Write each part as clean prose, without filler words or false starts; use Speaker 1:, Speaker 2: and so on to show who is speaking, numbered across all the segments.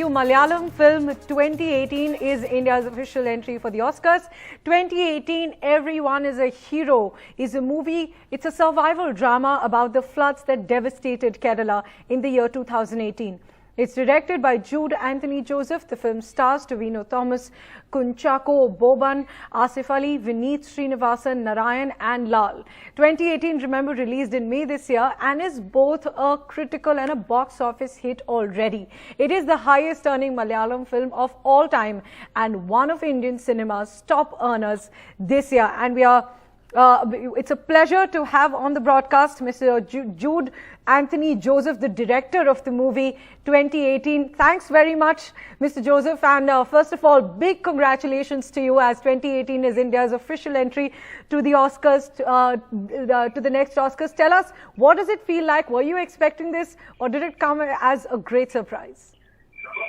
Speaker 1: you. Malayalam film 2018 is India's official entry for the Oscars. 2018, Everyone is a Hero is a movie. It's a survival drama about the floods that devastated Kerala in the year 2018. It's directed by Jude Anthony Joseph. The film stars Tovino Thomas, Kunchako Boban, Asif Ali, Vineet Srinivasan, Narayan and Lal. 2018, remember, released in May this year and is both a critical and a box office hit already. It is the highest earning Malayalam film of all time and one of Indian cinema's top earners this year. And we are it's a pleasure to have on the broadcast Mr. Jude Anthony Joseph, the director of the movie 2018. Thanks very much, Mr. Joseph. And first of all, big congratulations to you, as 2018 is India's official entry to the Oscars, to the next Oscars. Tell us, what does it feel like? Were you expecting this, or did it come as a great surprise?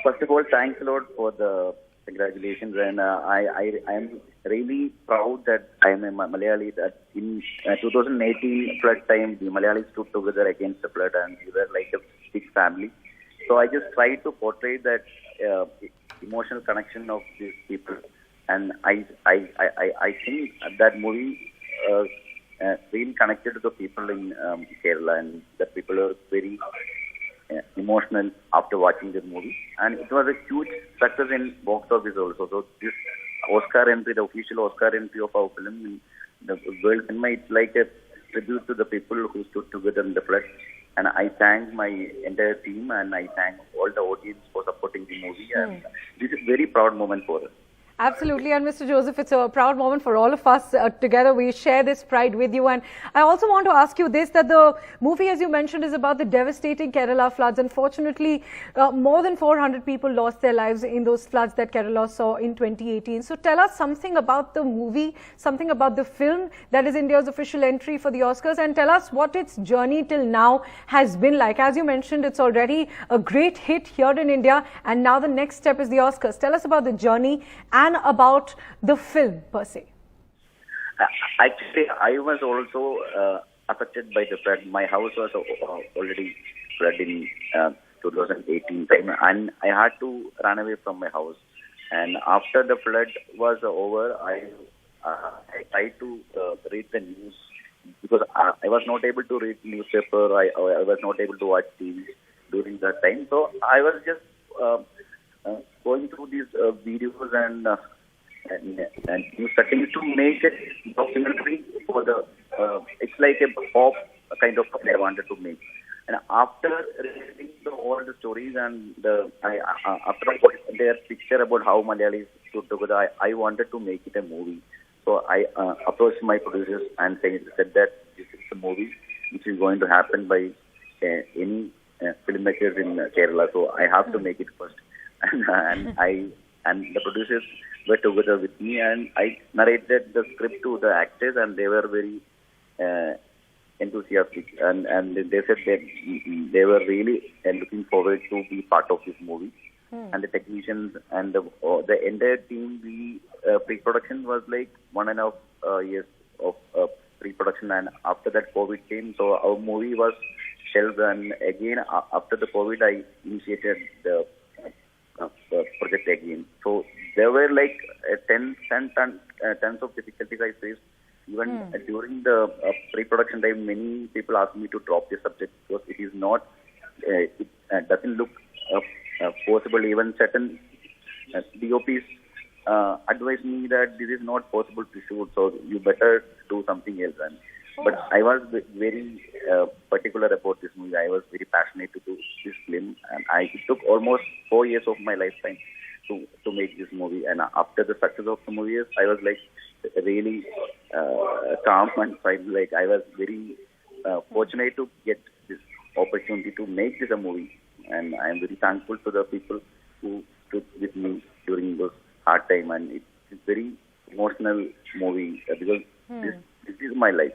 Speaker 2: First of all, thanks a lot for the congratulations, and I am really proud that I am a Malayali, that in 2018 flood time, the Malayalis stood together against the flood and we were like a big family. So I just tried to portray that emotional connection of these people, and I think that movie really connected to the people in Kerala, and the people are very emotional after watching this movie, and it was a huge success in box office also. So this Oscar entry, the official Oscar entry of our film in the world cinema, it's like a tribute to the people who stood together in the flood. And I thank my entire team, and I thank all the audience for supporting the movie. And this is a very proud moment for us.
Speaker 1: Absolutely. And Mr. Joseph, it's a proud moment for all of us. Together we share this pride with you. And I also want to ask you this, that the movie, as you mentioned, is about the devastating Kerala floods. Unfortunately, more than 400 people lost their lives in those floods that Kerala saw in 2018. So tell us something about the movie, something about the film that is India's official entry for the Oscars, and tell us what its journey till now has been like. As you mentioned, it's already a great hit here in India, and now the next step is the Oscars. Tell us about the journey and about the film per se.
Speaker 2: Actually, I was also affected by the flood. My house was already flooded in 2018 time, and I had to run away from my house. And after the flood was over, I tried to read the news, because I was not able to read newspaper. I was not able to watch TV during that time. So I was just going through these videos and news cuttings to make a documentary for the. It's like a pop kind of I wanted to make. And after reading all the stories and after their picture about how Malayalis stood together, I wanted to make it a movie. So I approached my producers and said that this is a movie which is going to happen by any filmmakers in Kerala. So I have to make it first. And the producers were together with me, and I narrated the script to the actors, and they were very enthusiastic, and they said that they were really looking forward to be part of this movie. And the technicians and the entire team, the pre-production was like 1.5 years of pre-production, and after that COVID came, so our movie was shelved, and again after the COVID I initiated the project again. So there were like tons of difficulties I faced. Even during the pre-production time, many people asked me to drop the subject because it is not, it doesn't look possible. Even certain DOPs advised me that this is not possible to shoot, so you better do something else. But I was very particular about this movie. I was very passionate to do this film, and it took almost 4 years of my lifetime to make this movie. And after the success of the movie, I was like really calm and fine. Like I was very fortunate to get this opportunity to make this a movie, and I am very thankful to the people who stood with me during those hard time. And it's a very emotional movie because this is my life.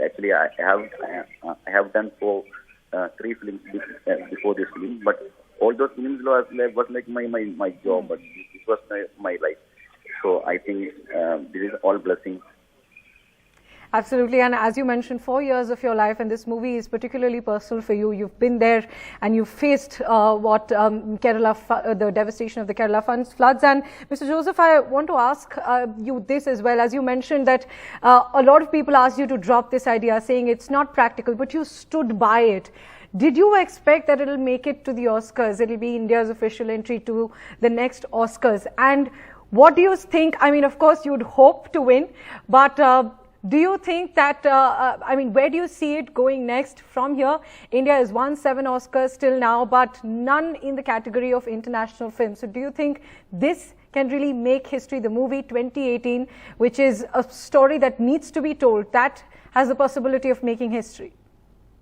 Speaker 2: Actually, I have done 3 films before this film, but all those films was like my job, but this was my life. So I think this is all blessings.
Speaker 1: Absolutely, and as you mentioned, 4 years of your life, and this movie is particularly personal for you. You've been there, and you've faced the devastation of the Kerala floods. And Mr. Joseph, I want to ask you this as well. As you mentioned that a lot of people asked you to drop this idea, saying it's not practical, but you stood by it. Did you expect that it'll make it to the Oscars? It'll be India's official entry to the next Oscars. And what do you think? I mean, of course, you'd hope to win, but do you think that, where do you see it going next from here? India has won 7 Oscars till now, but none in the category of international films. So do you think this can really make history? The movie 2018, which is a story that needs to be told, that has the possibility of making history.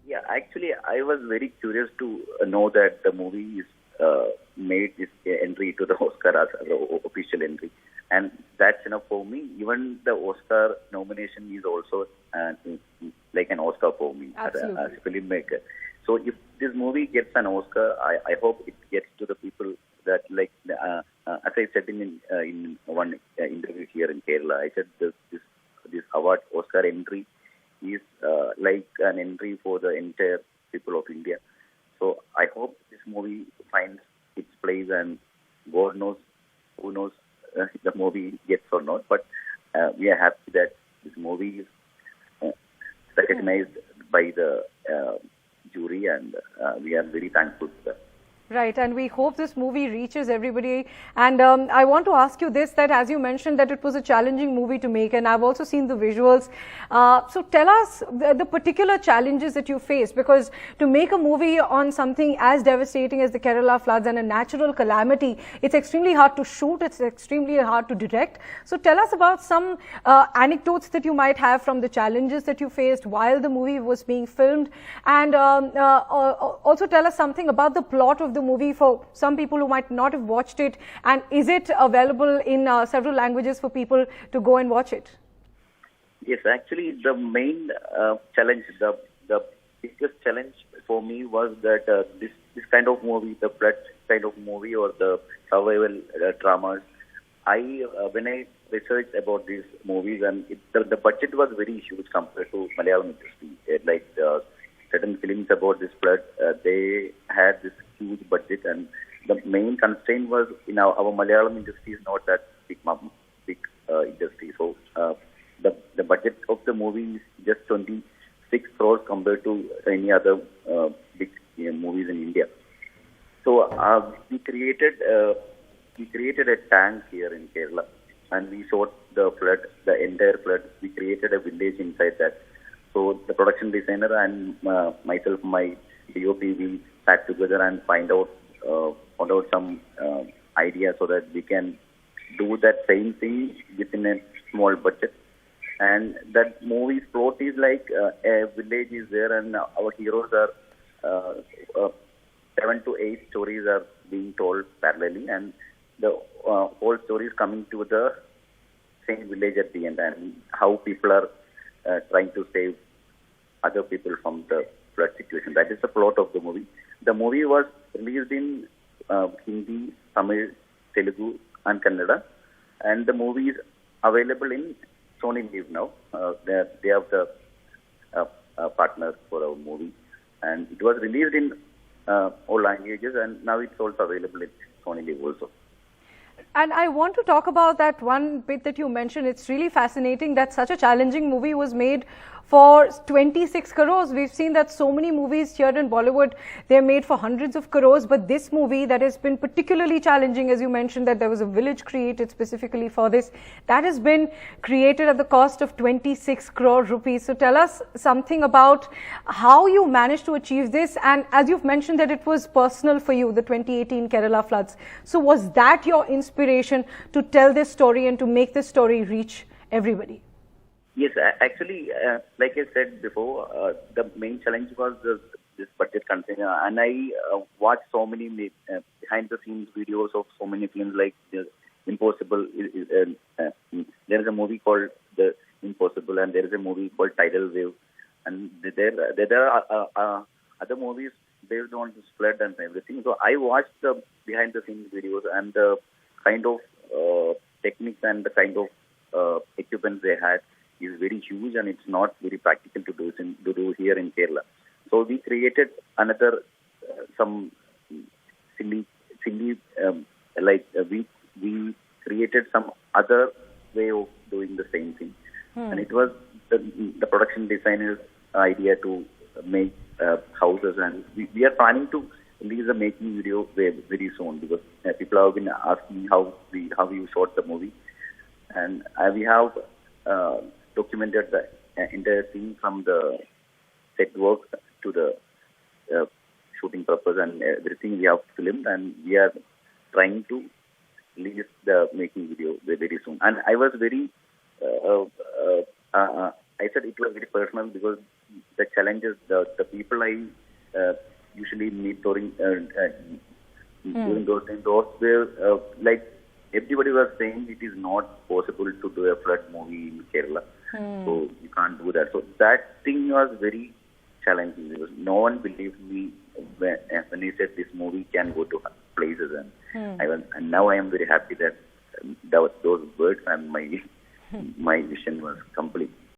Speaker 2: Yeah, actually, I was very curious to know that the movie is made this entry to the Oscar as the official entry, and that's enough for me. Even the Oscar nomination is also like an Oscar for me as a filmmaker. So if this movie gets an Oscar, I hope it gets to the people that like. As I said in one interview here in Kerala, I said this award Oscar entry is like an entry for the entire people of India. So I hope this movie finds its place, and God knows, who knows if the movie gets or not. But we are happy that this movie is recognized by the jury, and we are very thankful for that.
Speaker 1: Right, and we hope this movie reaches everybody. And I want to ask you this, that as you mentioned that it was a challenging movie to make, and I've also seen the visuals. So tell us the particular challenges that you faced, because to make a movie on something as devastating as the Kerala floods and a natural calamity, it's extremely hard to shoot, it's extremely hard to direct. So tell us about some anecdotes that you might have from the challenges that you faced while the movie was being filmed, and also tell us something about the plot of the movie for some people who might not have watched it, and is it available in several languages for people to go and watch it?
Speaker 2: Yes, actually the main challenge, the biggest challenge for me was that this kind of movie, the flood kind of movie or the survival dramas, when I researched about these movies, and the budget was very huge compared to Malayalam industry. Certain films about this flood, they had this huge budget, and the main constraint was in our Malayalam industry is not that big industry. So the budget of the movie is just 26 crores compared to any other big movies in India. So we created a tank here in Kerala, and we shot the flood, the entire flood. We created a village inside that. So the production designer and myself, my DOP, we sat together and found out some ideas so that we can do that same thing within a small budget. And that movie's plot is like a village is there, and our heroes are 7 to 8 stories are being told parallelly, and the whole story is coming to the same village at the end, and how people are trying to save other people from the flood situation. That is the plot of the movie. The movie was released in Hindi, Tamil, Telugu and Kannada, and the movie is available in Sony Live now. They have the partner for our movie, and it was released in all languages, and now it's also available in Sony Live also.
Speaker 1: And I want to talk about that one bit that you mentioned. It's really fascinating that such a challenging movie was made for 26 crores. We've seen that so many movies here in Bollywood, they're made for hundreds of crores. But this movie that has been particularly challenging, as you mentioned, that there was a village created specifically for this, that has been created at the cost of 26 crore rupees. So tell us something about how you managed to achieve this. And as you've mentioned that it was personal for you, the 2018 Kerala floods. So was that your inspiration to tell this story and to make this story reach everybody?
Speaker 2: Yes, actually, like I said before, the main challenge was this budget constraint, and I watched so many behind-the-scenes videos of so many films like Impossible. There is a movie called The Impossible, and there is a movie called Tidal Wave, and there are other movies based on this flood and everything. So I watched the behind-the-scenes videos and the kind of techniques and the kind of equipment they had. is very huge and it's not very practical to do here in Kerala. So we created another some silly we created some other way of doing the same thing, and it was the production designer's idea to make houses, and we are planning to release a making video very soon, because people have been asking how you shot the movie, and we have documented the entire scene from the set work to the shooting purpose, and everything we have filmed, and we are trying to release the making video very soon. And I was very I said it was very personal, because the challenges, the people I usually meet during those times, those were like everybody was saying it is not possible to do a flood movie in Kerala, so you can't do that. So that thing was very challenging, because no one believed me when he said this movie can go to places, and and now I am very happy that those words and my